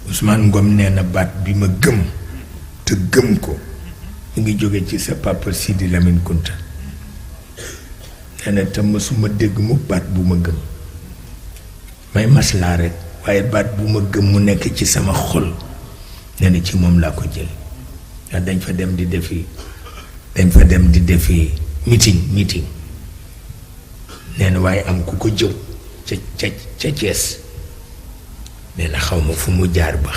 Ousmane Ngom nee na baat bi ma gëm te gëm ko mu ngi jóge ci sa papa Sidi Lamine Kunta nee na te mësuma dégg mu baat bu ma gëm may maslaa rek waaye baat bu ma gëm mu nekk ci sama xol nee na ci moom laa ko jël ndax dañ fa dem di defi meeting nee na waaye am ku ko jëw ca Cees nee na xaw ma fu mu jaar ba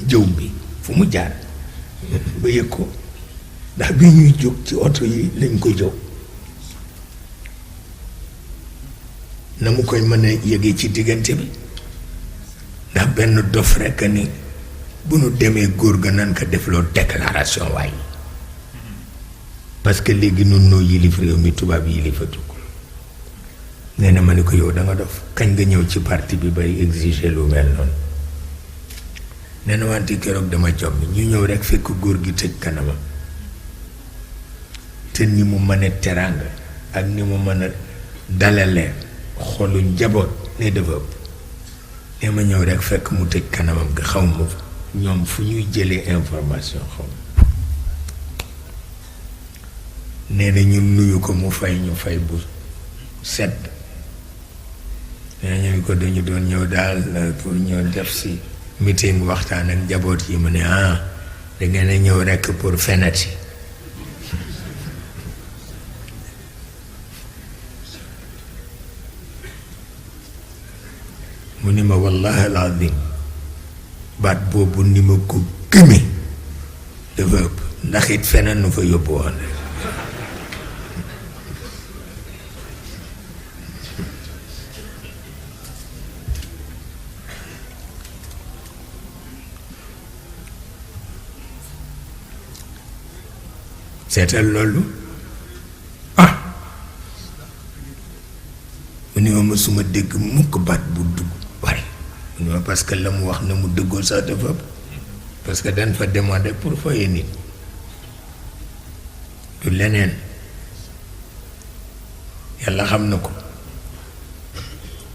jëw bi fu mu jaar ba yëg ko ndax bi ñuy jóg ci oto yi lañ ko jëw na mu koy mën a yëgee ci diggante bi ndax benn dof rekk ni bu nu demee góor ga nan ko defloo déclaration waaye parce que léegi nun noo yilif réew mi tubaab yilifatu ko nee na ma ni ko yow da nga dof kañ nga ñëw ci parti bi bay exiger lu mel noonu nee na wante keroog dama jom ñu ñëw rekk fekk góor gi tëj kanamam te ni mu mën a teraanga ak ni mu mën a dalale xolu njaboot ne dafa ëpp nee ma ñëw rekk fekk mu tëj kanamam nga xaw ma ñoom fu ñuy jëlee information xaw nee na ñu nuyu ko mu fay ñu fay bu sedd nee ñu ko dañu doon ñëw daal pour ñëw def si meeting waxtaan ak njaboot yi mu ne da ngeen a ñëw rekk pour fenati mu ni ma wallahi alazim baat boobu ni ma ko gëme dafa ëpp ndax it feneen nu fa yóbbu woon seetal loolu mu ni ma mësuma dégg mukk baat bu dugg bari mu ni ma parce que la mu wax na mu dëggoo sax dafa ëpp parce que dañ fa demandé pour foye nit du leneen yàlla xam na ko